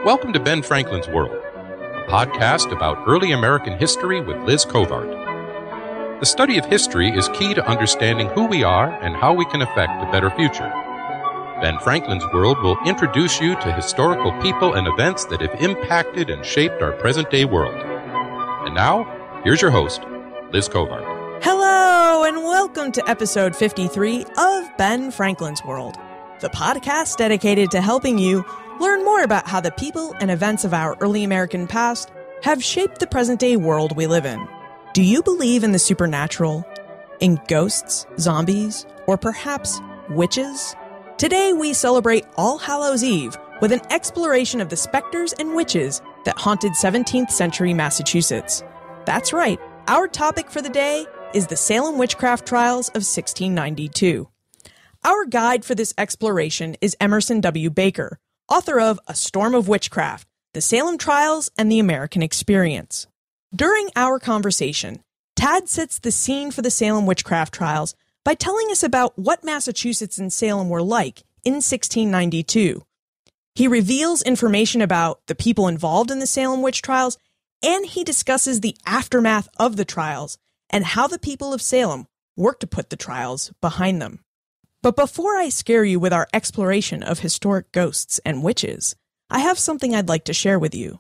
Welcome to Ben Franklin's World, a podcast about early American history with Liz Covart. The study of history is key to understanding who we are and how we can affect a better future. Ben Franklin's World will introduce you to historical people and events that have impacted and shaped our present-day world. And now, here's your host, Liz Covart. Hello, and welcome to episode 53 of Ben Franklin's World, the podcast dedicated to helping you learn more about how the people and events of our early American past have shaped the present-day world we live in. Do you believe in the supernatural? In ghosts, zombies, or perhaps witches? Today we celebrate All Hallows Eve with an exploration of the specters and witches that haunted 17th century Massachusetts. That's right, our topic for the day is the Salem Witchcraft Trials of 1692. Our guide for this exploration is Emerson W. Baker, author of A Storm of Witchcraft, the Salem Trials and the American Experience. During our conversation, Tad sets the scene for the Salem Witchcraft Trials by telling us about what Massachusetts and Salem were like in 1692. He reveals information about the people involved in the Salem witch trials, and he discusses the aftermath of the trials and how the people of Salem worked to put the trials behind them. But before I scare you with our exploration of historic ghosts and witches, I have something I'd like to share with you.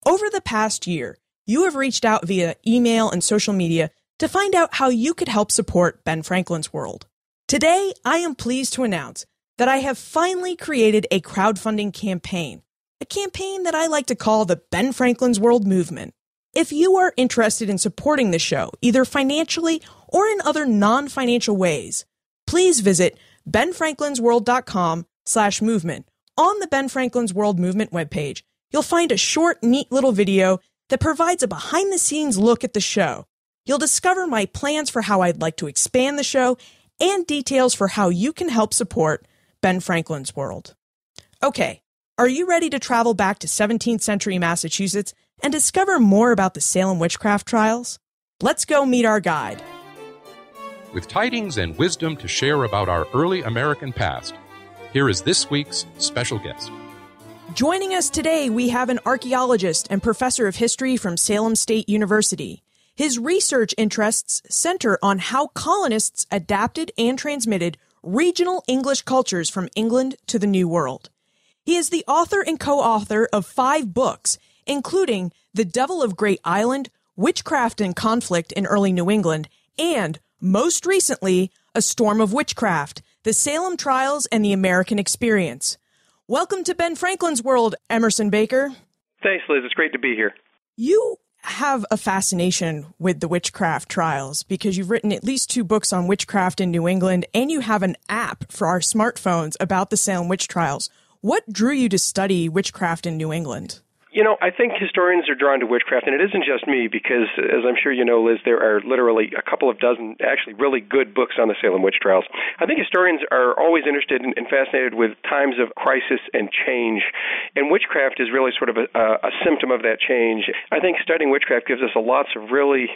Over the past year, you have reached out via email and social media to find out how you could help support Ben Franklin's World. Today, I am pleased to announce that I have finally created a crowdfunding campaign, a campaign that I like to call the Ben Franklin's World movement. If you are interested in supporting the show, either financially or in other non-financial ways, please visit benfranklinsworld.com/movement. On the Ben Franklin's World movement webpage, you'll find a short, neat little video that provides a behind-the-scenes look at the show. You'll discover my plans for how I'd like to expand the show and details for how you can help support Ben Franklin's World. Okay, are you ready to travel back to 17th century Massachusetts and discover more about the Salem Witchcraft Trials? Let's go meet our guide. With tidings and wisdom to share about our early American past, here is this week's special guest. Joining us today, we have an archaeologist and professor of history from Salem State University. His research interests center on how colonists adapted and transmitted regional English cultures from England to the New World. He is the author and co-author of 5 books, including The Devil of Great Island, Witchcraft and Conflict in Early New England, and, most recently, A Storm of Witchcraft, the Salem Trials and the American Experience. Welcome to Ben Franklin's World, Emerson Baker. Thanks, Liz. It's great to be here. You have a fascination with the witchcraft trials because you've written at least 2 books on witchcraft in New England, and you have an app for our smartphones about the Salem witch trials. What drew you to study witchcraft in New England? You know, I think historians are drawn to witchcraft, and it isn't just me because, as I'm sure you know, Liz, there are literally a couple of dozen actually really good books on the Salem witch trials. I think historians are always interested and fascinated with times of crisis and change, and witchcraft is really sort of a symptom of that change. I think studying witchcraft gives us lots of really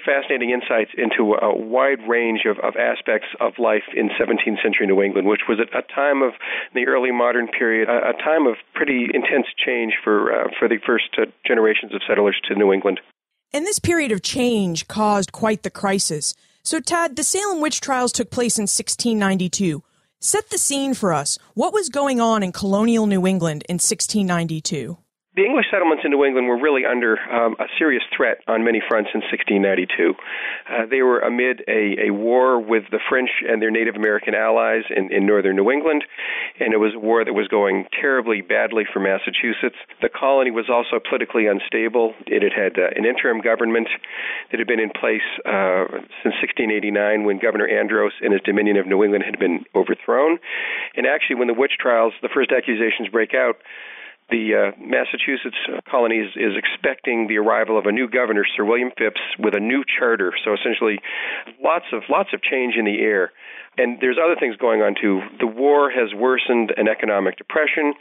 fascinating insights into a wide range of aspects of life in 17th century New England, which was a time of the early modern period, a time of pretty intense change for the first generations of settlers to New England. And this period of change caused quite the crisis. So, Tad, the Salem witch trials took place in 1692. Set the scene for us. What was going on in colonial New England in 1692? The English settlements in New England were really under a serious threat on many fronts in 1692. They were amid a war with the French and their Native American allies in northern New England, and it was a war that was going terribly badly for Massachusetts. The colony was also politically unstable. It had an interim government that had been in place since 1689 when Governor Andros and his Dominion of New England had been overthrown. And actually, when the witch trials, the first accusations break out, the Massachusetts colony is expecting the arrival of a new governor, Sir William Phipps, with a new charter. So essentially, lots of change in the air. And there's other things going on too. The war has worsened an economic depression,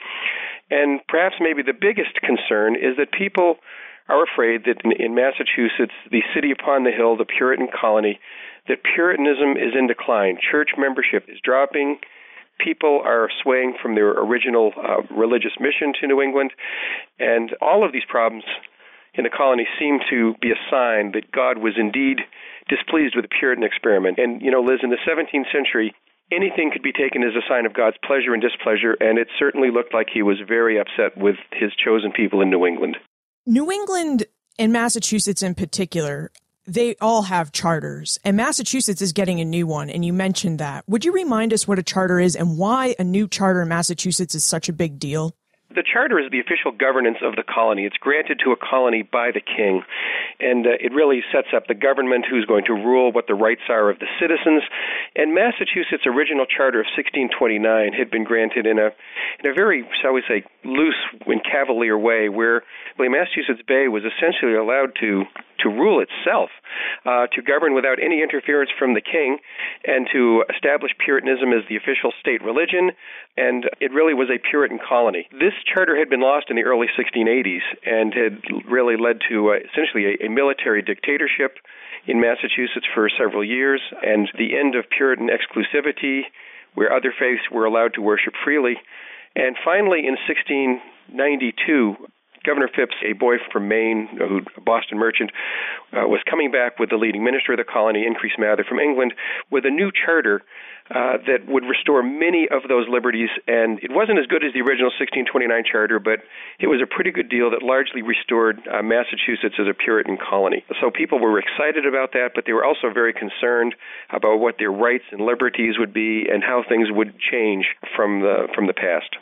and perhaps maybe the biggest concern is that people are afraid that in Massachusetts, the city upon the hill, the Puritan colony, that Puritanism is in decline. Church membership is dropping. People are swaying from their original religious mission to New England, and all of these problems in the colony seem to be a sign that God was indeed displeased with the Puritan experiment. And, Liz, in the 17th century, anything could be taken as a sign of God's pleasure and displeasure, and it certainly looked like he was very upset with his chosen people in New England. New England and Massachusetts in particular, they all have charters, and Massachusetts is getting a new one, and you mentioned that. Would you remind us what a charter is and why a new charter in Massachusetts is such a big deal? The charter is the official governance of the colony. It's granted to a colony by the king, and it really sets up the government, who's going to rule, what the rights are of the citizens. And Massachusetts' original charter of 1629 had been granted in a very, shall we say, loose and cavalier way, where Massachusetts Bay was essentially allowed to rule itself, to govern without any interference from the king, and to establish Puritanism as the official state religion, and it really was a Puritan colony. This charter had been lost in the early 1680s and had really led to essentially a military dictatorship in Massachusetts for several years, and the end of Puritan exclusivity, where other faiths were allowed to worship freely. And finally, in 1692, Governor Phipps, a boy from Maine, a Boston merchant, was coming back with the leading minister of the colony, Increase Mather, from England, with a new charter that would restore many of those liberties. And it wasn't as good as the original 1629 charter, but it was a pretty good deal that largely restored Massachusetts as a Puritan colony. So people were excited about that, but they were also very concerned about what their rights and liberties would be and how things would change from the past.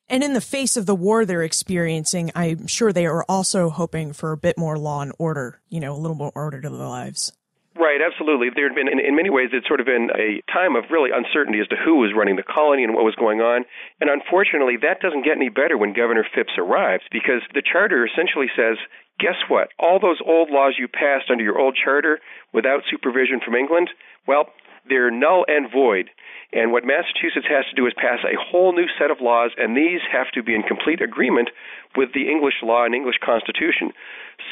And in the face of the war they're experiencing, I'm sure they are also hoping for a bit more law and order, a little more order to their lives. Right, absolutely. There had been, in many ways, it's sort of been a time of really uncertainty as to who was running the colony and what was going on. And unfortunately, that doesn't get any better when Governor Phipps arrives, because the charter essentially says, guess what? All those old laws you passed under your old charter without supervision from England, well, they're null and void. And what Massachusetts has to do is pass a whole new set of laws, and these have to be in complete agreement with the English law and English Constitution.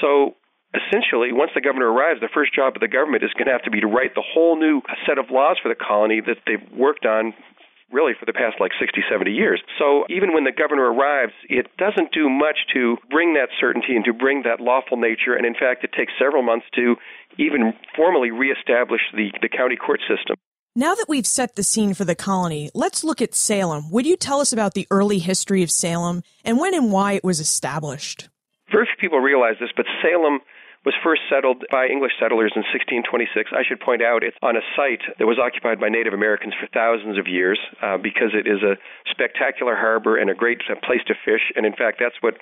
So essentially, once the governor arrives, the first job of the government is going to have to be to write the whole new set of laws for the colony that they've worked on really for the past 60, 70 years. So even when the governor arrives, it doesn't do much to bring that certainty and to bring that lawful nature. And in fact, it takes several months to even formally reestablish the county court system. Now that we've set the scene for the colony, let's look at Salem. Would you tell us about the early history of Salem and when and why it was established? Very few people realize this, but Salem was first settled by English settlers in 1626. I should point out it's on a site that was occupied by Native Americans for thousands of years because it is a spectacular harbor and a great place to fish. And in fact, that's what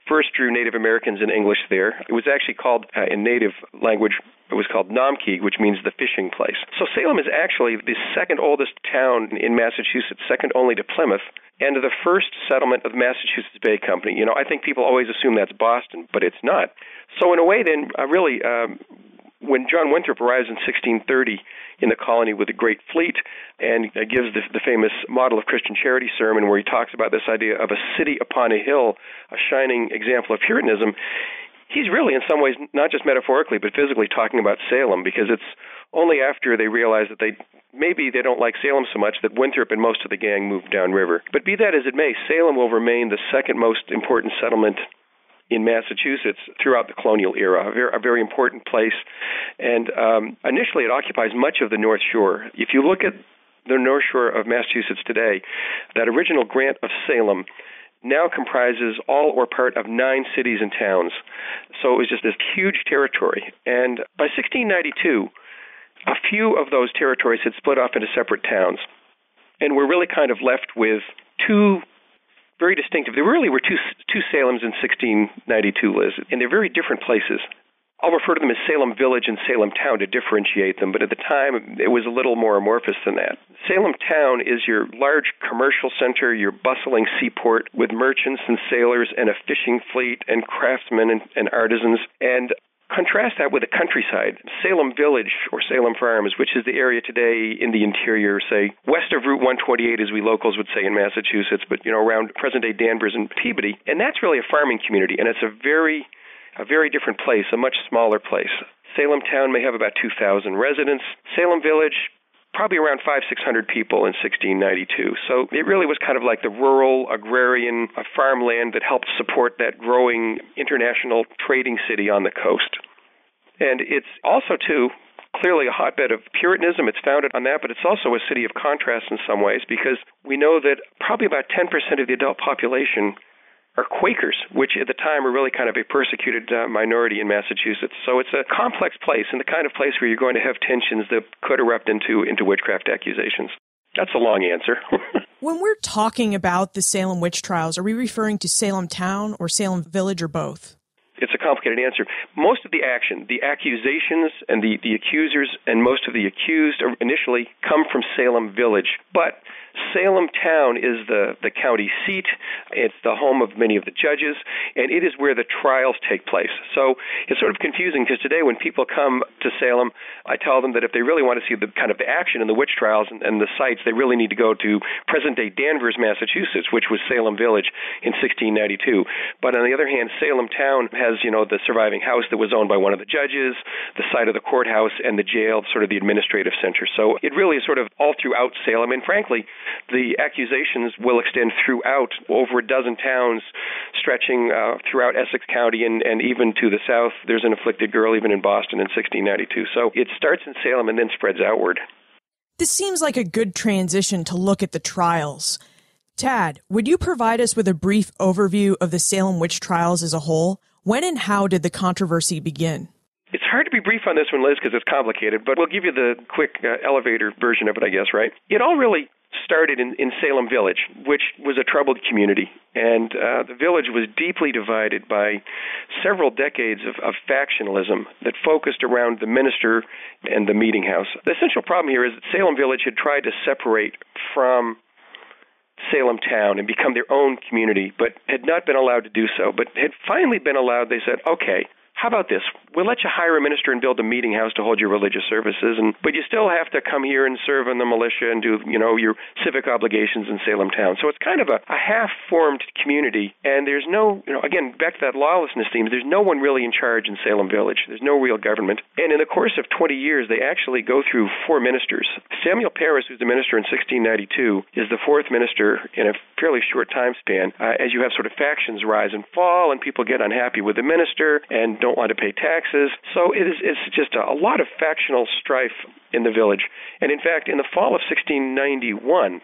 first drew Native Americans and English there. It was actually called, in Native language, it was called Namkig, which means the fishing place. So Salem is actually the second oldest town in Massachusetts, second only to Plymouth, and the first settlement of the Massachusetts Bay Company. I think people always assume that's Boston, but it's not. So in a way, then, when John Winthrop arrives in 1630 in the colony with a great fleet and gives the famous Model of Christian Charity sermon where he talks about this idea of a city upon a hill, a shining example of Puritanism, he's really in some ways not just metaphorically but physically talking about Salem, because it's only after they realize that maybe they don't like Salem so much that Winthrop and most of the gang moved downriver. But be that as it may, Salem will remain the second most important settlement in Massachusetts throughout the colonial era, a very important place. And initially it occupies much of the North Shore. If you look at the North Shore of Massachusetts today, that original grant of Salem now comprises all or part of 9 cities and towns. So it was just this huge territory. And by 1692, a few of those territories had split off into separate towns. And we're really kind of left with two very distinctive. There really were two Salems in 1692, Liz, and they're very different places. I'll refer to them as Salem Village and Salem Town to differentiate them, but at the time it was a little more amorphous than that. Salem Town is your large commercial center, your bustling seaport with merchants and sailors and a fishing fleet and craftsmen and artisans. And contrast that with the countryside. Salem Village, or Salem Farms, which is the area today in the interior, say, west of Route 128, as we locals would say in Massachusetts, but, around present-day Danvers and Peabody. And that's really a farming community, and it's a very different place, a much smaller place. Salem Town may have about 2,000 residents. Salem Village, probably around 500-600 people in 1692. So it really was kind of like the rural, agrarian farmland that helped support that growing international trading city on the coast. And it's also, too, clearly a hotbed of Puritanism. It's founded on that, but it's also a city of contrast in some ways, because we know that probably about 10% of the adult population are Quakers, which at the time were really kind of a persecuted minority in Massachusetts. So it's a complex place, and the kind of place where you're going to have tensions that could erupt into witchcraft accusations. That's a long answer. When we're talking about the Salem witch trials, are we referring to Salem town or Salem village or both? It's a complicated answer. Most of the action, the accusations and the accusers and most of the accused initially come from Salem village. But Salem town is the county seat. It's the home of many of the judges, and it is where the trials take place. So it's sort of confusing, because today when people come to Salem, I tell them that if they really want to see the kind of the action in the witch trials and the sites, they really need to go to present-day Danvers, Massachusetts, which was Salem village in 1692. But on the other hand, Salem town has, the surviving house that was owned by one of the judges, the site of the courthouse, and the jail, sort of the administrative center. So it really is sort of all throughout Salem, and frankly, the accusations will extend throughout over a dozen towns, stretching throughout Essex County and even to the south. There's an afflicted girl even in Boston in 1692. So it starts in Salem and then spreads outward. This seems like a good transition to look at the trials. Tad, would you provide us with a brief overview of the Salem witch trials as a whole? When and how did the controversy begin? It's hard to be brief on this one, Liz, because it's complicated, but we'll give you the quick elevator version of it, I guess, right? It all really started in Salem Village, which was a troubled community. And the village was deeply divided by several decades of factionalism that focused around the minister and the meeting house. The essential problem here is that Salem Village had tried to separate from Salem town and become their own community, but had not been allowed to do so. But had finally been allowed, they said, okay, how about this? We'll let you hire a minister and build a meeting house to hold your religious services, but you still have to come here and serve in the militia and do, your civic obligations in Salem town. So it's kind of a half-formed community, and there's no, again, back to that lawlessness theme, there's no one really in charge in Salem Village. There's no real government. And in the course of 20 years, they actually go through 4 ministers. Samuel Parris, who's the minister in 1692, is the 4th minister in a fairly short time span, as you have sort of factions rise and fall, and people get unhappy with the minister and don't want to pay taxes. So it's just a lot of factional strife in the village. And in fact, in the fall of 1691,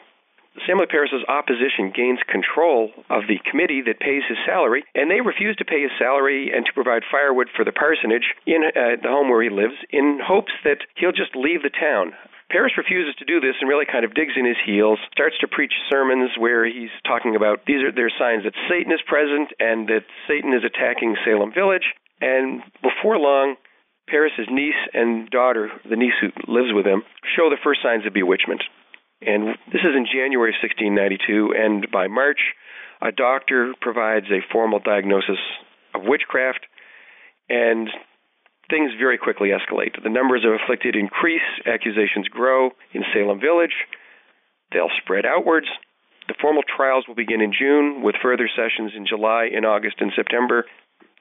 Samuel Parris's opposition gains control of the committee that pays his salary, and they refuse to pay his salary and to provide firewood for the parsonage in the home where he lives, in hopes that he'll just leave the town. Parris refuses to do this and really kind of digs in his heels, starts to preach sermons where he's talking about there's signs that Satan is present and that Satan is attacking Salem Village. And before long, Parris's niece and daughter, the niece who lives with him, show the first signs of bewitchment. And this is in January 1692, and by March, a doctor provides a formal diagnosis of witchcraft, and things very quickly escalate. The numbers of afflicted increase, accusations grow in Salem Village, they'll spread outwards. The formal trials will begin in June, with further sessions in July, in August, and September.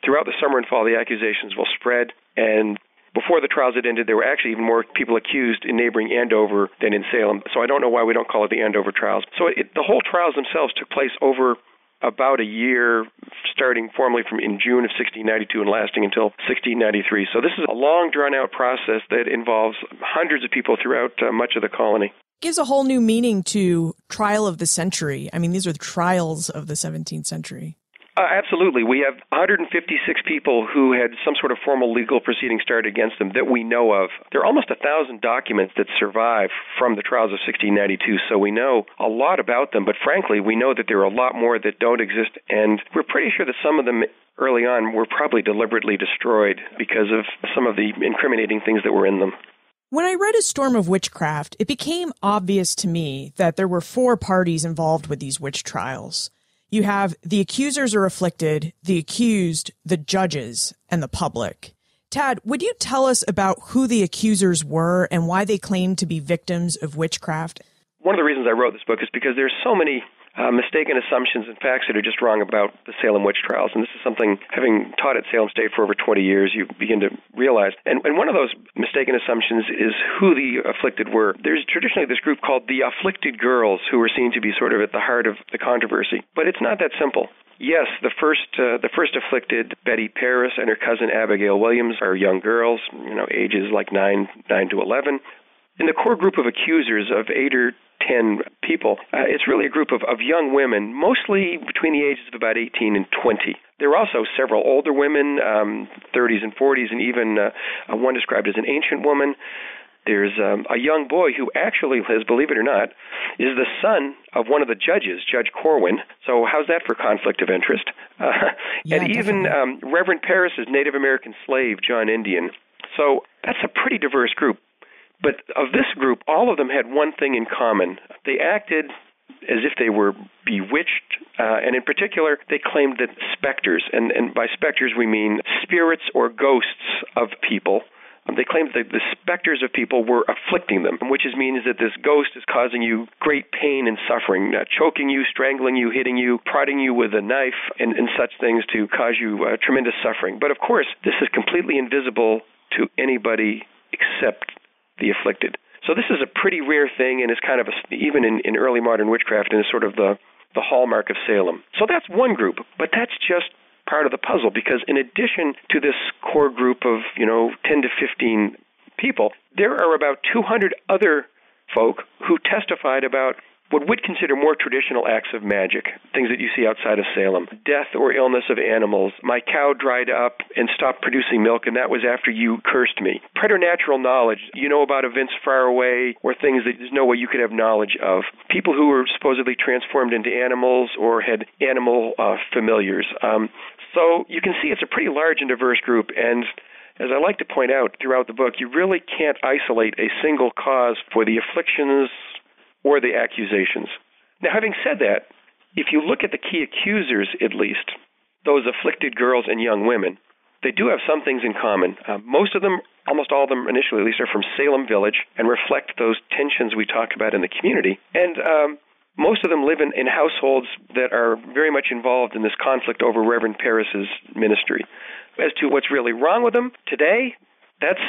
Throughout the summer and fall, the accusations will spread, and before the trials had ended, there were actually even more people accused in neighboring Andover than in Salem. So I don't know why we don't call it the Andover trials. So the whole trials themselves took place over about a year, starting formally from in June of 1692 and lasting until 1693. So this is a long, drawn-out process that involves hundreds of people throughout much of the colony. Gives a whole new meaning to trial of the century. I mean, these are the trials of the 17th century. Absolutely. We have 156 people who had some sort of formal legal proceeding started against them that we know of. There are almost 1,000 documents that survive from the trials of 1692, so we know a lot about them. But frankly, we know that there are a lot more that don't exist, and we're pretty sure that some of them early on were probably deliberately destroyed because of some of the incriminating things that were in them. When I read A Storm of Witchcraft, it became obvious to me that there were 4 parties involved with these witch trials. You have the accusers are afflicted, the accused, the judges, and the public. Tad, would you tell us about who the accusers were and why they claimed to be victims of witchcraft? One of the reasons I wrote this book is because there's so many mistaken assumptions and facts that are just wrong about the Salem witch trials. And this is something, having taught at Salem State for over 20 years, you begin to realize. And one of those mistaken assumptions is who the afflicted were. There's traditionally this group called the Afflicted Girls, who were seen to be sort of at the heart of the controversy. But it's not that simple. Yes, the first afflicted, Betty Paris and her cousin Abigail Williams, are young girls, ages like 9 to 11. In the core group of accusers of 8 or 10 people, it's really a group of young women, mostly between the ages of about 18 and 20. There are also several older women, 30s and 40s, and even one described as an ancient woman. There's a young boy who actually, Liz, believe it or not, is the son of one of the judges, Judge Corwin. So how's that for conflict of interest? Yeah, and even Reverend Paris's Native American slave, John Indian. So that's a pretty diverse group. But of this group, all of them had one thing in common. They acted as if they were bewitched, and in particular, they claimed that specters, and by specters we mean spirits or ghosts of people, they claimed that the specters of people were afflicting them, which means that this ghost is causing you great pain and suffering, choking you, strangling you, hitting you, prodding you with a knife, and such things to cause you tremendous suffering. But of course, this is completely invisible to anybody except the afflicted. So this is a pretty rare thing, and is kind of, even in early modern witchcraft, and is sort of the hallmark of Salem. So that's one group, but that's just part of the puzzle, because in addition to this core group of 10 to 15 people, there are about 200 other folk who testified about what we'd consider more traditional acts of magic, things that you see outside of Salem. Death or illness of animals. My cow dried up and stopped producing milk, and that was after you cursed me. Preternatural knowledge. You know about events far away or things that there's no way you could have knowledge of. People who were supposedly transformed into animals or had animal familiars. So you can see it's a pretty large and diverse group, and as I like to point out throughout the book, you really can't isolate a single cause for the afflictions or the accusations. Now, having said that, if you look at the key accusers, at least, those afflicted girls and young women, they do have some things in common. Most of them, almost all of them initially at least, are from Salem Village and reflect those tensions we talked about in the community. And most of them live in households that are very much involved in this conflict over Reverend Paris's ministry. As to what's really wrong with them today, that's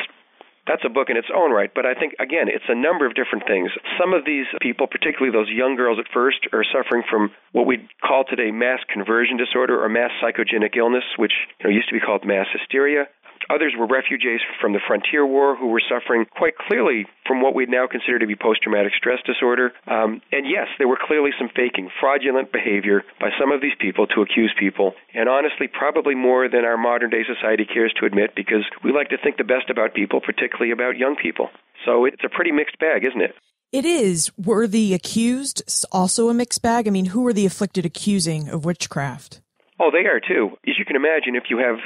a book in its own right, but I think, again, it's a number of different things. Some of these people, particularly those young girls at first, are suffering from what we'd call today mass conversion disorder or mass psychogenic illness, which used to be called mass hysteria. Others were refugees from the frontier war who were suffering quite clearly from what we'd now consider to be post-traumatic stress disorder. And yes, there were clearly some faking, fraudulent behavior by some of these people to accuse people, and honestly, probably more than our modern-day society cares to admit, because we like to think the best about people, particularly about young people. So it's a pretty mixed bag, isn't it? It is. Were the accused also a mixed bag? I mean, who were the afflicted accusing of witchcraft? Oh, they are too. As you can imagine, if you have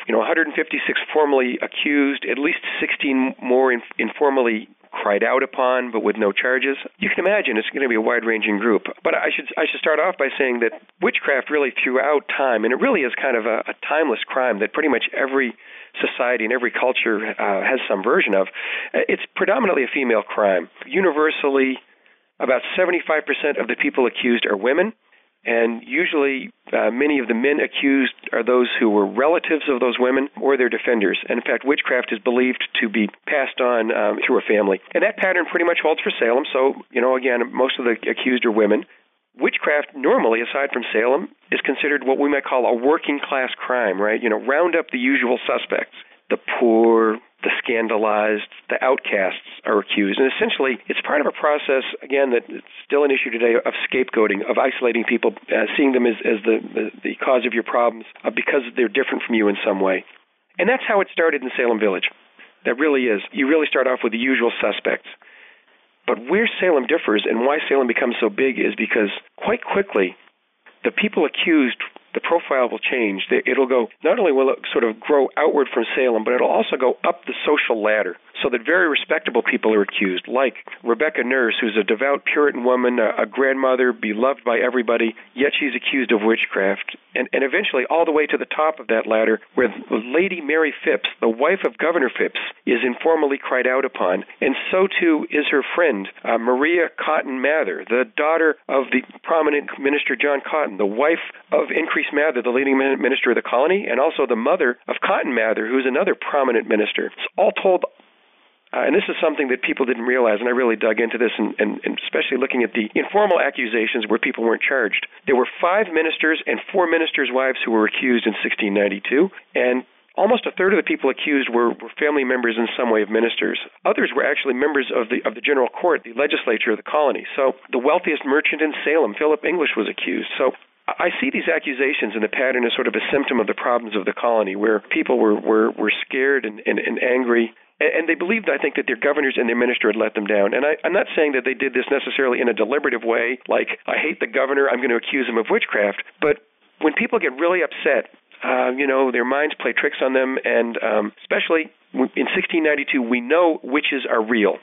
156 formally accused, at least 16 more informally cried out upon, but with no charges. You can imagine it's going to be a wide-ranging group. But I should start off by saying that witchcraft really throughout time, and it really is kind of a timeless crime that pretty much every society and every culture has some version of. It's predominantly a female crime. Universally, about 75% of the people accused are women. And usually many of the men accused are those who were relatives of those women or their defenders. And in fact, witchcraft is believed to be passed on through a family. And that pattern pretty much holds for Salem. So, again, most of the accused are women. Witchcraft normally, aside from Salem, is considered what we might call a working class crime, right? Round up the usual suspects. The poor, the scandalized, the outcasts are accused. And essentially, it's part of a process, again, that it's still an issue today of scapegoating, of isolating people, seeing them as the cause of your problems because they're different from you in some way. And that's how it started in Salem Village. That really is. You really start off with the usual suspects. But where Salem differs and why Salem becomes so big is because quite quickly, the people accused, the profile will change. It'll go, not only will it sort of grow outward from Salem, but it'll also go up the social ladder. so that very respectable people are accused, like Rebecca Nurse, who's a devout Puritan woman, a grandmother, beloved by everybody, yet she's accused of witchcraft. And eventually all the way to the top of that ladder, where Lady Mary Phipps, the wife of Governor Phipps, is informally cried out upon. And so too is her friend, Maria Cotton Mather, the daughter of the prominent minister John Cotton, the wife of Increase Mather, the leading minister of the colony, and also the mother of Cotton Mather, who's another prominent minister. It's all told. And this is something that people didn't realize, and I really dug into this, and especially looking at the informal accusations where people weren't charged. There were 5 ministers and 4 ministers' wives who were accused in 1692, and almost a third of the people accused were family members in some way of ministers. Others were actually members of the general court, the legislature of the colony. So the wealthiest merchant in Salem, Philip English, was accused. So I see these accusations and the pattern as sort of a symptom of the problems of the colony, where people were scared and angry. And they believed, I think, that their governors and their minister had let them down. And I'm not saying that they did this necessarily in a deliberative way, like, I hate the governor, I'm going to accuse him of witchcraft. But when people get really upset, their minds play tricks on them, and especially in 1692, we know witches are real.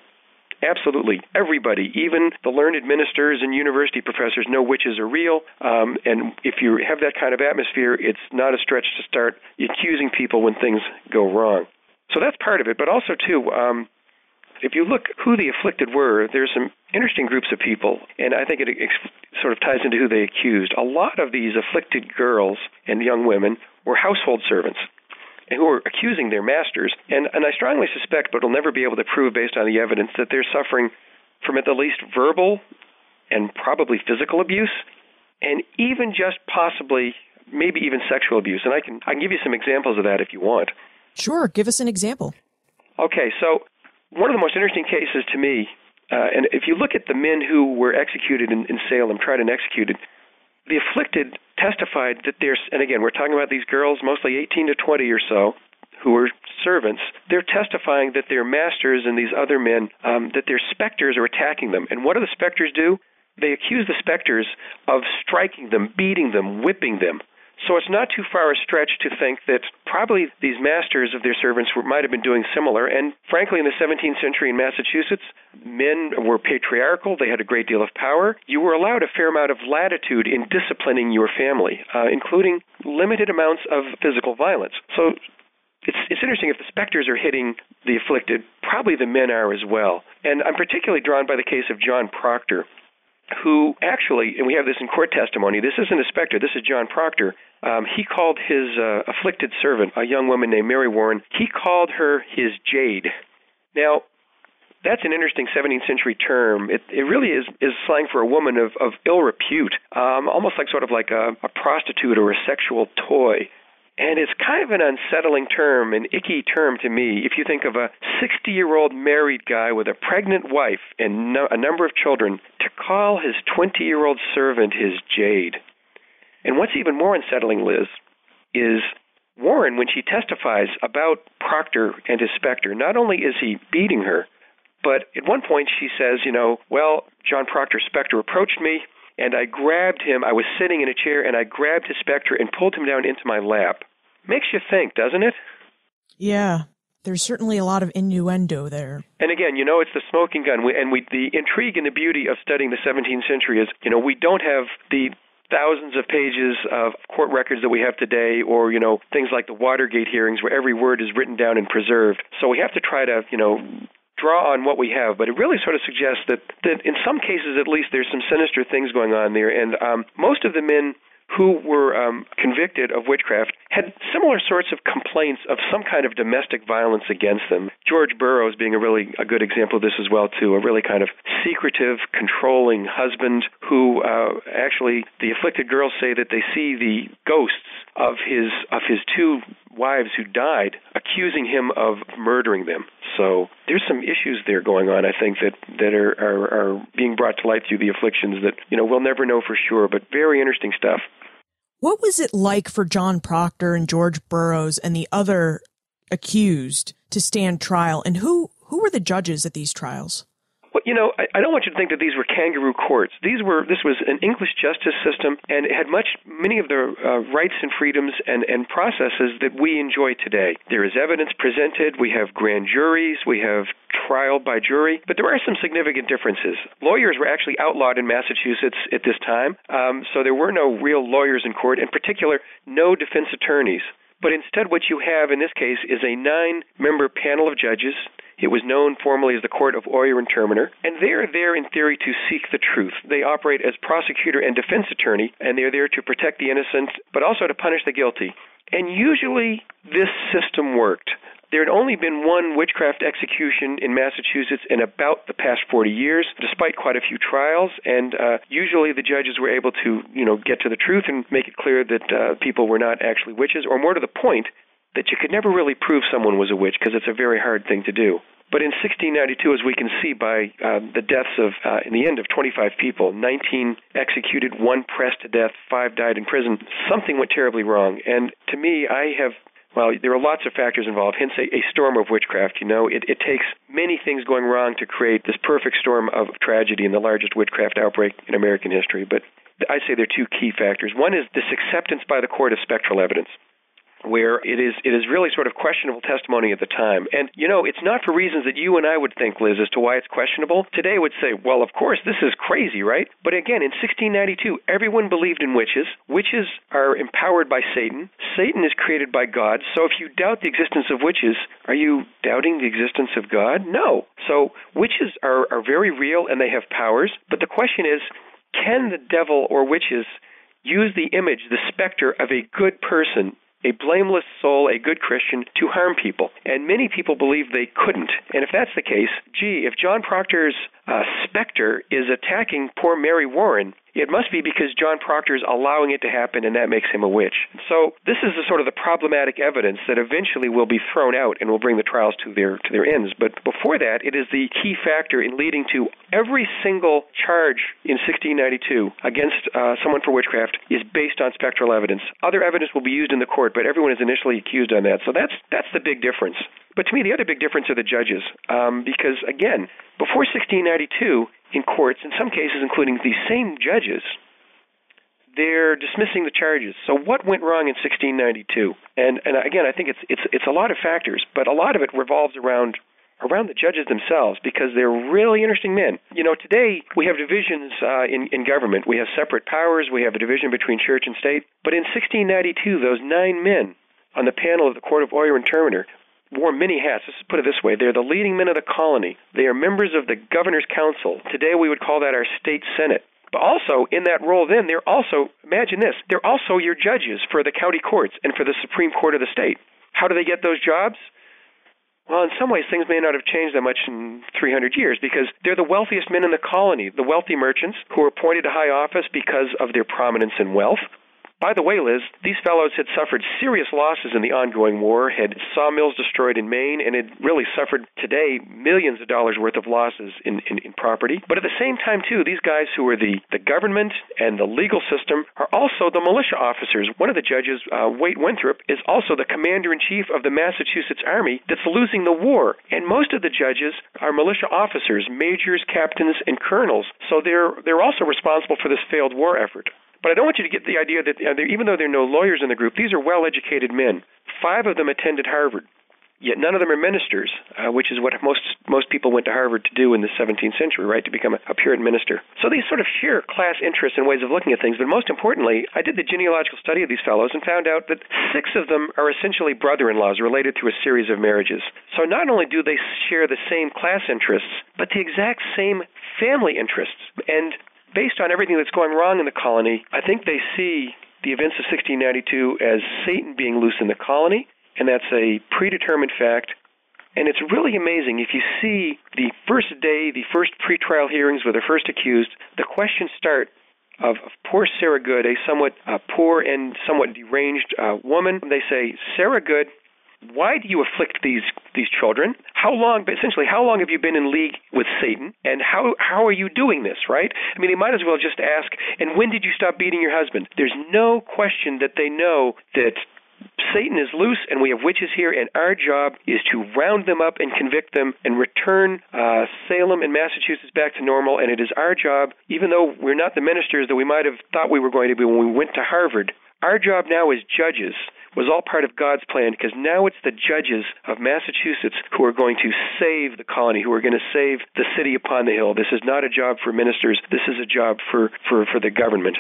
Absolutely. Everybody, even the learned ministers and university professors, know witches are real. And if you have that kind of atmosphere, it's not a stretch to start accusing people when things go wrong. So that's part of it. But also, too, if you look who the afflicted were, there's some interesting groups of people, and I think it sort of ties into who they accused. A lot of these afflicted girls and young women were household servants, and who were accusing their masters. And I strongly suspect, but will never be able to prove based on the evidence, that they're suffering from at the least verbal and probably physical abuse, and even just possibly, maybe even sexual abuse. And I can give you some examples of that if you want. Sure, give us an example. Okay, so one of the most interesting cases to me, and if you look at the men who were executed in Salem, tried and executed, the afflicted testified that and again, we're talking about these girls, mostly 18 to 20 or so, who were servants. They're testifying that their masters and these other men, that their specters are attacking them. And what do the specters do? They accuse the specters of striking them, beating them, whipping them. So it's not too far a stretch to think that probably these masters of their servants might have been doing similar. And frankly, in the 17th century in Massachusetts, men were patriarchal. They had a great deal of power. You were allowed a fair amount of latitude in disciplining your family, including limited amounts of physical violence. So it's interesting, if the specters are hitting the afflicted, probably the men are as well. And I'm particularly drawn by the case of John Proctor, who actually, and we have this in court testimony, this isn't a specter, this is John Proctor. He called his afflicted servant, a young woman named Mary Warren, he called her his jade. Now, that's an interesting 17th century term. It really is slang for a woman of ill repute, almost like sort of like a prostitute or a sexual toy. And it's kind of an unsettling term, an icky term to me, if you think of a 60-year-old married guy with a pregnant wife and a number of children, to call his 20-year-old servant his jade. And what's even more unsettling, Liz, is Warren, when she testifies about Proctor and his specter, not only is he beating her, but at one point she says, John Proctor's specter approached me, and I grabbed him. I was sitting in a chair, and I grabbed his specter and pulled him down into my lap. Makes you think, doesn't it? Yeah, there's certainly a lot of innuendo there. And again, it's the smoking gun. The intrigue and the beauty of studying the 17th century is, we don't have the thousands of pages of court records that we have today, or, things like the Watergate hearings where every word is written down and preserved. So we have to try to, draw on what we have, but it really sort of suggests that in some cases, at least, there's some sinister things going on there. And most of the men who were convicted of witchcraft had similar sorts of complaints of some kind of domestic violence against them. George Burroughs being a good example of this as well, too, a really kind of secretive, controlling husband who actually, the afflicted girls say that they see the ghosts of his 2 wives who died, accusing him of murdering them. So there's some issues there going on, I think, that are being brought to light through the afflictions that, we'll never know for sure, but very interesting stuff. What was it like for John Proctor and George Burroughs and the other accused to stand trial, and who were the judges at these trials? Well, I don't want you to think that these were kangaroo courts. This was an English justice system, and it had many of the rights and freedoms and processes that we enjoy today. There is evidence presented. We have grand juries. We have trial by jury. But there are some significant differences. Lawyers were actually outlawed in Massachusetts at this time, so there were no real lawyers in court. In particular, no defense attorneys. But instead what you have in this case is a 9-member panel of judges. It was known formally as the Court of Oyer and Terminer, and they're there in theory to seek the truth. They operate as prosecutor and defense attorney, and they're there to protect the innocent, but also to punish the guilty. And usually this system worked. There had only been one witchcraft execution in Massachusetts in about the past 40 years, despite quite a few trials, and usually the judges were able to, get to the truth and make it clear that people were not actually witches, or more to the point, that you could never really prove someone was a witch, because it's a very hard thing to do. But in 1692, as we can see by the deaths of, in the end, of 25 people, 19 executed, 1 pressed to death, 5 died in prison, something went terribly wrong. And to me, there are lots of factors involved, hence a storm of witchcraft. It takes many things going wrong to create this perfect storm of tragedy in the largest witchcraft outbreak in American history. But I say there are 2 key factors. One is this acceptance by the court of spectral evidence, where it is really sort of questionable testimony at the time. And, it's not for reasons that you and I would think, Liz, as to why it's questionable. Today would say, well, of course, this is crazy, right? But again, in 1692, everyone believed in witches. Witches are empowered by Satan. Satan is created by God. So if you doubt the existence of witches, are you doubting the existence of God? No. So witches are very real and they have powers. But the question is, can the devil or witches use the image, the specter of a good person, a blameless soul, a good Christian, to harm people? And many people believe they couldn't. And if that's the case, if John Proctor's specter is attacking poor Mary Warren, it must be because John Proctor is allowing it to happen, and that makes him a witch. So this is the sort of the problematic evidence that eventually will be thrown out and will bring the trials to their ends. But before that, it is the key factor in leading to every single charge in 1692 against someone for witchcraft is based on spectral evidence. Other evidence will be used in the court, but everyone is initially accused on that. So that's the big difference. But to me, the other big difference are the judges, because, again, before 1692, in courts, in some cases including these same judges, they're dismissing the charges. So what went wrong in 1692? And again, I think it's a lot of factors, but a lot of it revolves around the judges themselves, because they're really interesting men. Today we have divisions in government. We have separate powers. We have a division between church and state. But in 1692, those 9 men on the panel of the Court of Oyer and Terminer wore many hats. Let's put it this way. They're the leading men of the colony. They are members of the governor's council. Today we would call that our state senate. But also, in that role then, they're also, imagine this, they're also your judges for the county courts and for the Supreme Court of the state. How do they get those jobs? Well, in some ways, things may not have changed that much in 300 years, because they're the wealthiest men in the colony, the wealthy merchants who were appointed to high office because of their prominence and wealth. By the way, Liz, these fellows had suffered serious losses in the ongoing war, had sawmills destroyed in Maine, and had really suffered today millions of dollars worth of losses in property. But at the same time, too, these guys who are the government and the legal system are also the militia officers. One of the judges, Waite Winthrop, is also the commander-in-chief of the Massachusetts Army that's losing the war. And most of the judges are militia officers, majors, captains, and colonels. So they're also responsible for this failed war effort. But I don't want you to get the idea that even though there are no lawyers in the group, these are well-educated men. 5 of them attended Harvard, yet none of them are ministers, which is what most people went to Harvard to do in the 17th century, right, to become a Puritan minister. So these sort of share class interests and ways of looking at things. But most importantly, I did the genealogical study of these fellows and found out that 6 of them are essentially brother-in-laws related through a series of marriages. So not only do they share the same class interests, but the exact same family interests. And based on everything that's going wrong in the colony, I think they see the events of 1692 as Satan being loose in the colony, and that's a predetermined fact. And it's really amazing. If you see the first day, the first pretrial hearings with the first accused, the questions start of poor Sarah Good, a somewhat poor and somewhat deranged woman. They say, Sarah Good, why do you afflict these children? How long have you been in league with Satan? And how are you doing this, right? I mean, they might as well just ask, and when did you stop beating your husband? There's no question that they know that Satan is loose and we have witches here, and our job is to round them up and convict them and return Salem and Massachusetts back to normal. And it is our job, even though we're not the ministers that we might have thought we were going to be when we went to Harvard, our job now as judges was all part of God's plan, because now it's the judges of Massachusetts who are going to save the colony, who are going to save the city upon the hill. This is not a job for ministers. This is a job for the government.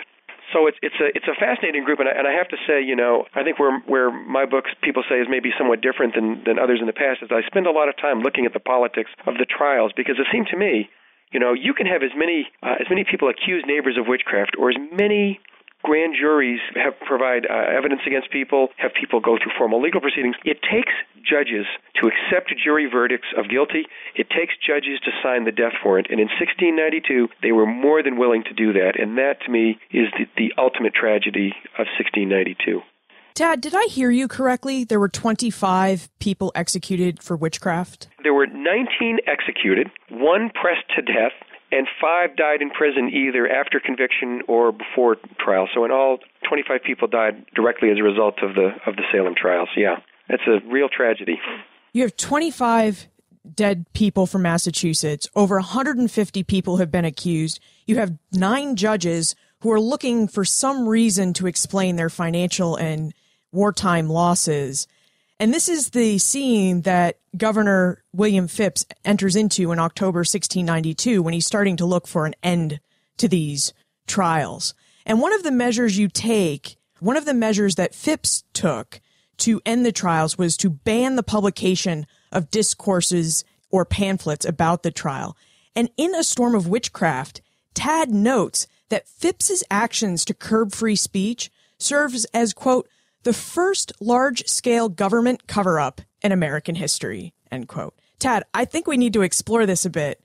So it's a fascinating group, and I have to say, I think where my books, people say, is maybe somewhat different than others in the past, is I spend a lot of time looking at the politics of the trials, because it seemed to me, you can have as many people accuse neighbors of witchcraft, or as many grand juries provide evidence against people, have people go through formal legal proceedings. It takes judges to accept jury verdicts of guilty. It takes judges to sign the death warrant. And in 1692, they were more than willing to do that. And that, to me, is the ultimate tragedy of 1692. Tad, did I hear you correctly? There were 25 people executed for witchcraft? There were 19 executed, 1 pressed to death, and 5 died in prison either after conviction or before trial. So in all, 25 people died directly as a result of the Salem Trials. Yeah, that's a real tragedy. You have 25 dead people from Massachusetts. Over 150 people have been accused. You have 9 judges who are looking for some reason to explain their financial and wartime losses. And this is the scene that Governor William Phips enters into in October 1692 when he's starting to look for an end to these trials. And one of the measures that Phips took to end the trials was to ban the publication of discourses or pamphlets about the trial. And in A Storm of Witchcraft, Tad notes that Phips's actions to curb free speech serves as, quote, the first large-scale government cover-up in American history, end quote. Tad, I think we need to explore this a bit.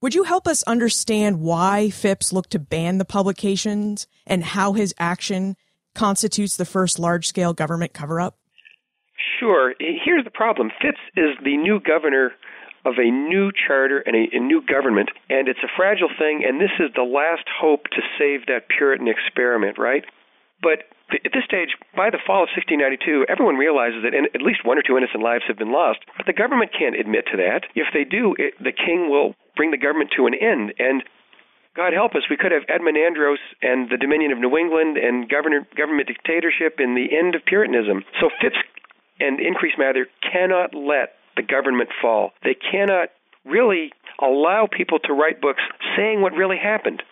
Would you help us understand why Phips looked to ban the publications and how his action constitutes the first large-scale government cover-up? Sure. Here's the problem. Phips is the new governor of a new charter and a new government, and it's a fragile thing, and this is the last hope to save that Puritan experiment, right? But at this stage, by the fall of 1692, everyone realizes that at least 1 or 2 innocent lives have been lost. But the government can't admit to that. If they do, the king will bring the government to an end. And God help us, we could have Edmund Andros and the Dominion of New England and government dictatorship in the end of Puritanism. So Phips and Increase Mather cannot let the government fall. They cannot really allow people to write books saying what really happened.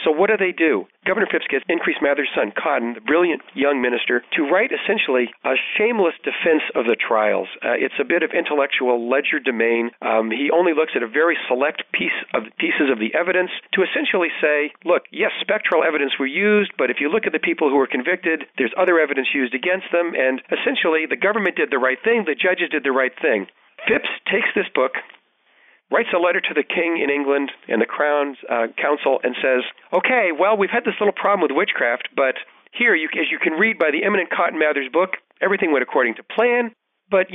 So what do? Governor Phips gets Increase Mather's son, Cotton, the brilliant young minister, to write essentially a shameless defense of the trials. It's a bit of intellectual legerdemain. He only looks at a very select pieces of the evidence to essentially say, look, yes, spectral evidence were used, but if you look at the people who were convicted, there's other evidence used against them, and essentially the government did the right thing, the judges did the right thing. Phipps takes this book, writes a letter to the king in England and the Crown's council and says, okay, well, we've had this little problem with witchcraft, but here, as you can read by the eminent Cotton Mather's book, everything went according to plan. But,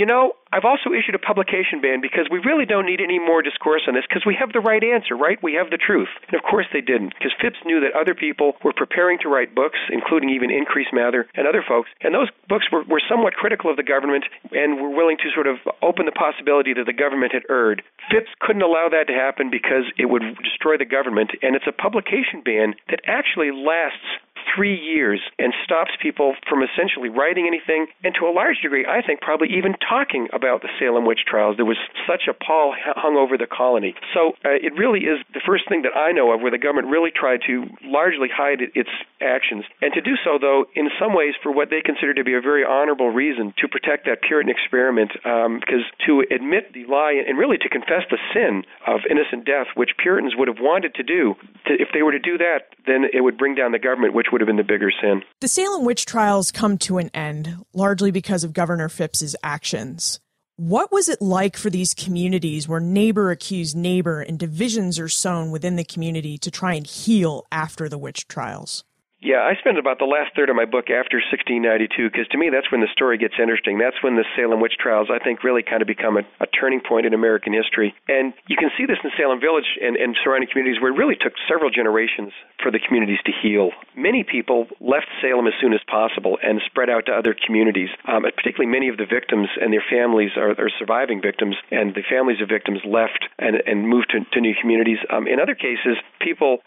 I've also issued a publication ban because we really don't need any more discourse on this because we have the right answer, right? We have the truth. And of course they didn't, because Phips knew that other people were preparing to write books, including even Increase Mather and other folks. And those books were somewhat critical of the government and were willing to sort of open the possibility that the government had erred. Phips couldn't allow that to happen because it would destroy the government. And it's a publication ban that actually lasts 3 years and stops people from essentially writing anything, and to a large degree, I think, probably even talking about the Salem witch trials. There was such a pall hung over the colony. So it really is the first thing that I know of where the government really tried to largely hide its actions, and to do so, though, in some ways for what they consider to be a very honorable reason to protect that Puritan experiment, because to admit the lie and really to confess the sin of innocent death, which Puritans would have wanted to do, if they were to do that, then it would bring down the government, which would have been the bigger sin. The Salem witch trials come to an end, largely because of Governor Phipps's actions. What was it like for these communities where neighbor accused neighbor and divisions are sown within the community to try and heal after the witch trials? Yeah, I spent about the last third of my book after 1692, because to me that's when the story gets interesting. That's when the Salem witch trials, I think, really kind of become a turning point in American history. And you can see this in Salem Village and surrounding communities, where it really took several generations for the communities to heal. Many people left Salem as soon as possible and spread out to other communities. Particularly many of the victims and their families are surviving victims, and the families of victims left and moved to new communities. In other cases, people,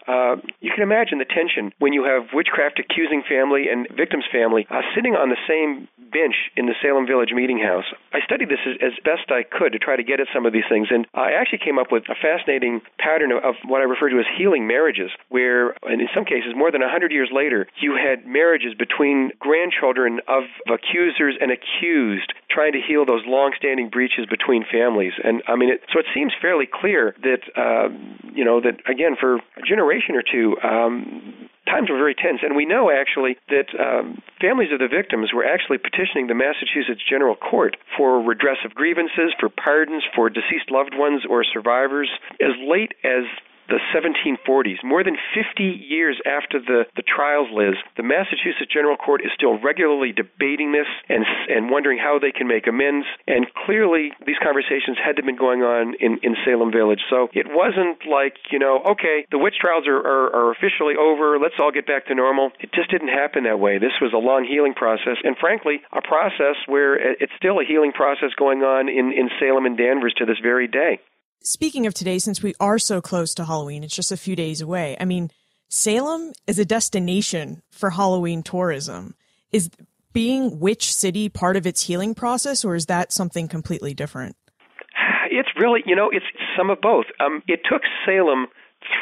you can imagine the tension when you have witchcraft accusing family and victim's family sitting on the same bench in the Salem Village meeting house. I studied this as best I could to try to get at some of these things, and I actually came up with a fascinating pattern of what I refer to as healing marriages, where, and in some cases, more than 100 years later, you had marriages between grandchildren of accusers and accused, trying to heal those long-standing breaches between families. And I mean, so it seems fairly clear that, that again, for a generation or two, times were very tense, and we know actually that families of the victims were actually petitioning the Massachusetts General Court for redress of grievances, for pardons for deceased loved ones or survivors as late as the 1740s. More than 50 years after the trials, Liz, the Massachusetts General Court is still regularly debating this and wondering how they can make amends. And clearly, these conversations had to have been going on in Salem Village. So it wasn't like, okay, the witch trials are officially over, let's all get back to normal. It just didn't happen that way. This was a long healing process, and frankly, a process where it's still a healing process going on in Salem and Danvers to this very day. Speaking of today, since we are so close to Halloween, it's just a few days away. I mean, Salem is a destination for Halloween tourism. Is being Witch City part of its healing process, or is that something completely different? It's really, it's some of both. It took Salem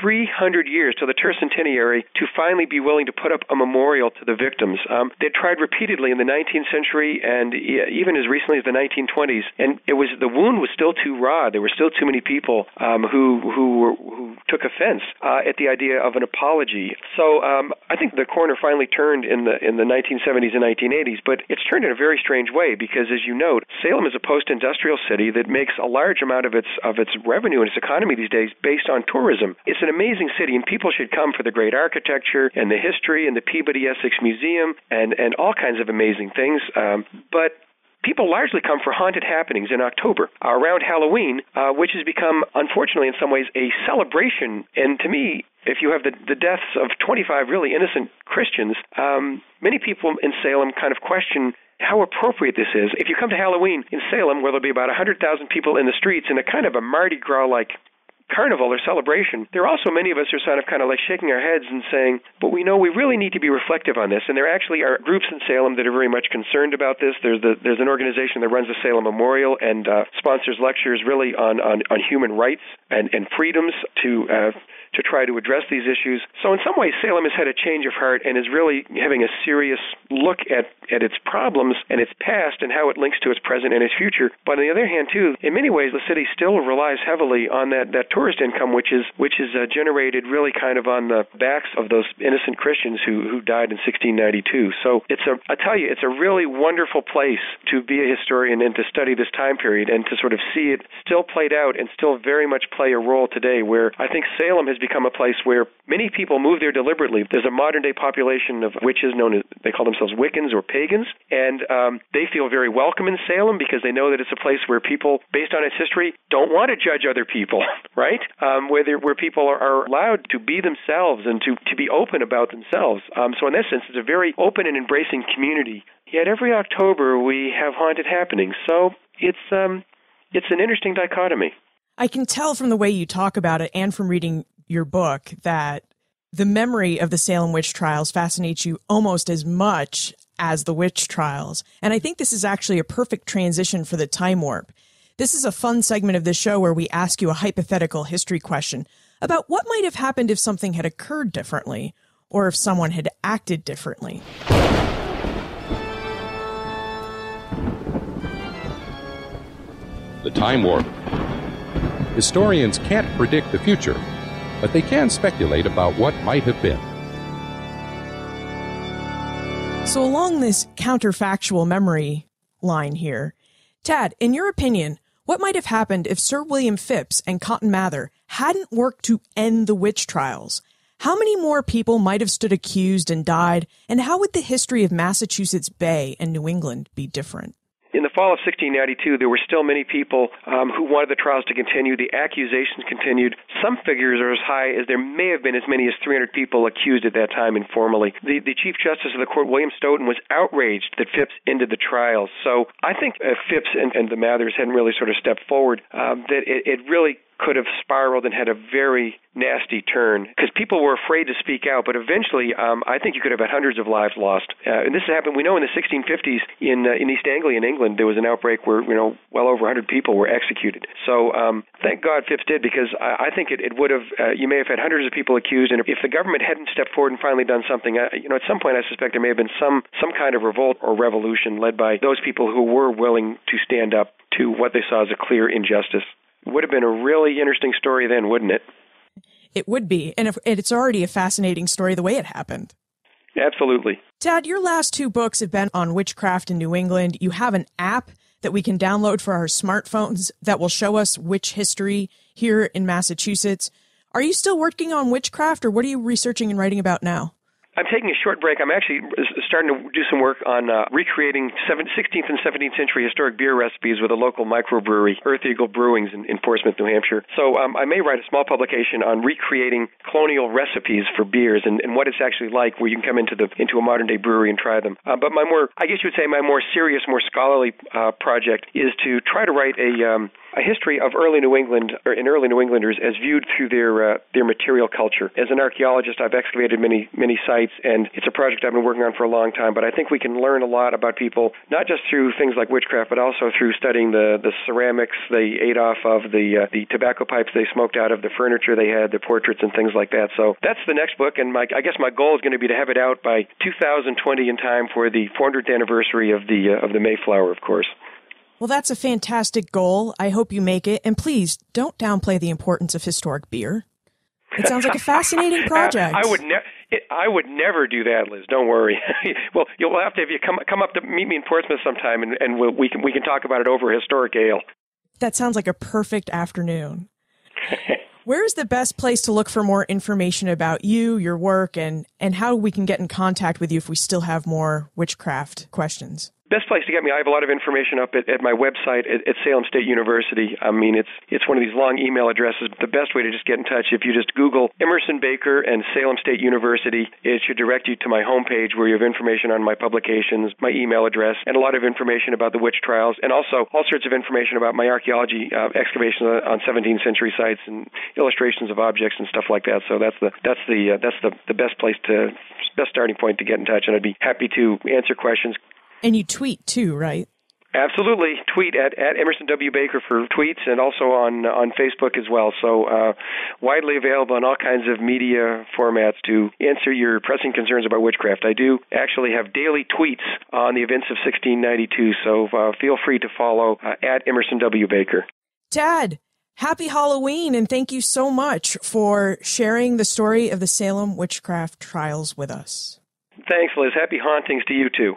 300 years to the tercentenary to finally be willing to put up a memorial to the victims. They tried repeatedly in the 19th century and even as recently as the 1920s, and the wound was still too raw. There were still too many people who took offense at the idea of an apology. So I think the corner finally turned in the 1970s and 1980s, but it's turned in a very strange way because, as you note, Salem is a post-industrial city that makes a large amount of its revenue and its economy these days based on tourism. It's an amazing city, and people should come for the great architecture and the history and the Peabody Essex Museum and all kinds of amazing things. But people largely come for haunted happenings in October around Halloween, which has become, unfortunately, in some ways, a celebration. And to me, if you have the deaths of 25 really innocent Christians, many people in Salem kind of question how appropriate this is. If you come to Halloween in Salem, where there'll be about 100,000 people in the streets in a kind of a Mardi Gras-like carnival or celebration, there are also many of us who are kind of like shaking our heads and saying, but we know we really need to be reflective on this. And there actually are groups in Salem that are very much concerned about this. There's an organization that runs the Salem Memorial and sponsors lectures really on human rights and freedoms to try to address these issues. So in some ways, Salem has had a change of heart and is really having a serious look at its problems and its past and how it links to its present and its future. But on the other hand, too, in many ways, the city still relies heavily on that tourist income, which is generated really kind of on the backs of those innocent Christians who died in 1692. So I tell you, it's a really wonderful place to be a historian and to study this time period and to sort of see it still played out and still very much play a role today, where I think Salem has become a place where many people move there deliberately. There's a modern-day population of witches known as, they call themselves Wiccans or pagans, and they feel very welcome in Salem because they know that it's a place where people, based on its history, don't want to judge other people, right? Where people are allowed to be themselves and to be open about themselves. So in that sense, it's a very open and embracing community. Yet every October we have haunted happenings. So it's an interesting dichotomy. I can tell from the way you talk about it and from reading your book that the memory of the Salem witch trials fascinates you almost as much as the witch trials. And I think this is actually a perfect transition for the time warp. This is a fun segment of this show where we ask you a hypothetical history question about what might have happened if something had occurred differently or if someone had acted differently. The time warp. Historians can't predict the future, but they can speculate about what might have been. So along this counterfactual memory line here, Tad, in your opinion, what might have happened if Sir William Phipps and Cotton Mather hadn't worked to end the witch trials? How many more people might have stood accused and died, and how would the history of Massachusetts Bay and New England be different? In the fall of 1692, there were still many people who wanted the trials to continue. The accusations continued. Some figures are as high as there may have been as many as 300 people accused at that time informally. The Chief Justice of the Court, William Stoughton, was outraged that Phipps ended the trials. So I think if Phipps and the Mathers hadn't really sort of stepped forward, that it really could have spiraled and had a very nasty turn because people were afraid to speak out. But eventually, I think you could have had hundreds of lives lost. And this happened, we know, in the 1650s in East Anglia, in England, there was an outbreak where, well over 100 people were executed. So thank God Phipps did, because I think it would have, you may have had hundreds of people accused. And if the government hadn't stepped forward and finally done something, at some point I suspect there may have been some kind of revolt or revolution led by those people who were willing to stand up to what they saw as a clear injustice. Would have been a really interesting story then, wouldn't it? It would be. And it's already a fascinating story the way it happened. Absolutely. Dad, your last two books have been on witchcraft in New England. You have an app that we can download for our smartphones that will show us witch history here in Massachusetts. Are you still working on witchcraft, or what are you researching and writing about now? I'm taking a short break. I'm actually starting to do some work on recreating 16th and 17th century historic beer recipes with a local microbrewery, Earth Eagle Brewings in Portsmouth, New Hampshire. So I may write a small publication on recreating colonial recipes for beers and what it's actually like, where you can come into a modern-day brewery and try them. But my more serious, more scholarly project is to try to write a history of early New England, or in early New Englanders, as viewed through their material culture. As an archaeologist, I've excavated many sites, and it's a project I've been working on for a long time. But I think we can learn a lot about people, not just through things like witchcraft, but also through studying the ceramics they ate off of, the tobacco pipes they smoked out of, the furniture they had, the portraits and things like that. So that's the next book, and I guess my goal is going to be to have it out by 2020 in time for the 400th anniversary of the Mayflower, of course. Well, that's a fantastic goal. I hope you make it. And please, don't downplay the importance of historic beer. It sounds like a fascinating project. I would never do that, Liz. Don't worry. Well, you'll have to, if you come up to meet me in Portsmouth sometime, and we can talk about it over historic ale. That sounds like a perfect afternoon. Where's the best place to look for more information about you, your work, and how we can get in contact with you if we still have more witchcraft questions? Best place to get me, I have a lot of information up at my website at Salem State University. I mean, it's one of these long email addresses. The best way to just get in touch, if you just Google Emerson Baker and Salem State University, it should direct you to my homepage where you have information on my publications, my email address, and a lot of information about the witch trials, and also all sorts of information about my archaeology excavations on 17th century sites and illustrations of objects and stuff like that. So that's the best best starting point to get in touch, and I'd be happy to answer questions. And you tweet too, right? Absolutely. Tweet at Emerson W. Baker for tweets, and also on Facebook as well. So widely available in all kinds of media formats to answer your pressing concerns about witchcraft. I do actually have daily tweets on the events of 1692, so feel free to follow at Emerson W. Baker. Dad, happy Halloween, and thank you so much for sharing the story of the Salem witchcraft trials with us. Thanks, Liz. Happy hauntings to you, too.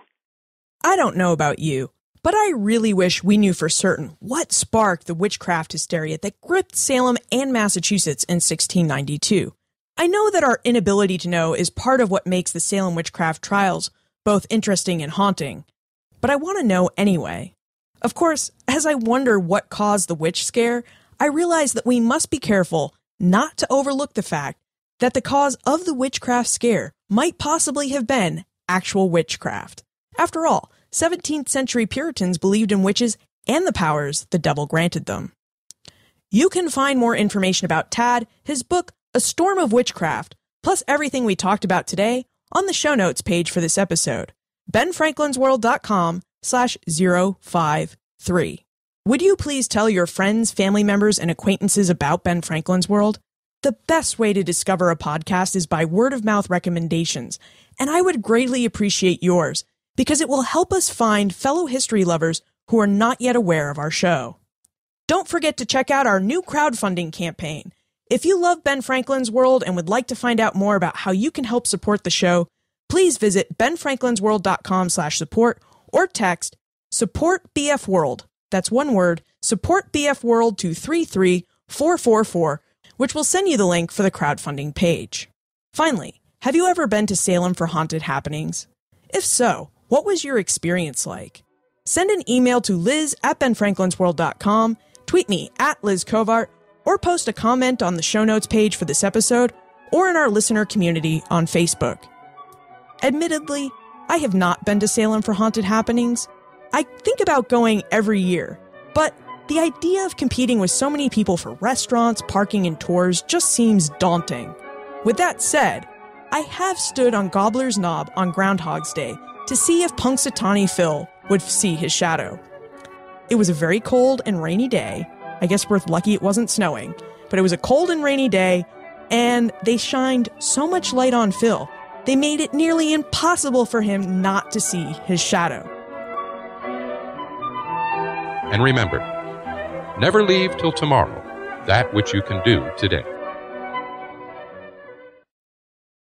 I don't know about you, but I really wish we knew for certain what sparked the witchcraft hysteria that gripped Salem and Massachusetts in 1692. I know that our inability to know is part of what makes the Salem witchcraft trials both interesting and haunting, but I want to know anyway. Of course, as I wonder what caused the witch scare, I realize that we must be careful not to overlook the fact that the cause of the witchcraft scare might possibly have been actual witchcraft. After all, 17th century Puritans believed in witches and the powers the devil granted them. You can find more information about Tad, his book, A Storm of Witchcraft, plus everything we talked about today on the show notes page for this episode, benfranklinsworld.com/053. Would you please tell your friends, family members, and acquaintances about Ben Franklin's World? The best way to discover a podcast is by word-of-mouth recommendations, and I would greatly appreciate yours, because it will help us find fellow history lovers who are not yet aware of our show. Don't forget to check out our new crowdfunding campaign. If you love Ben Franklin's World and would like to find out more about how you can help support the show, please visit benfranklinsworld.com/support or text SupportBFWorld. That's one word, SupportBFWorld to 33444, which will send you the link for the crowdfunding page. Finally, have you ever been to Salem for haunted happenings? If so, what was your experience like? Send an email to liz@benfranklinsworld.com, tweet me @LizCovart, or post a comment on the show notes page for this episode or in our listener community on Facebook. Admittedly, I have not been to Salem for haunted happenings. I think about going every year, but the idea of competing with so many people for restaurants, parking, and tours just seems daunting. With that said, I have stood on Gobbler's Knob on Groundhog's Day to see if Punxsutawney Phil would see his shadow. It was a very cold and rainy day. I guess we're lucky it wasn't snowing, but it was a cold and rainy day, and they shined so much light on Phil, they made it nearly impossible for him not to see his shadow. And remember, never leave till tomorrow that which you can do today.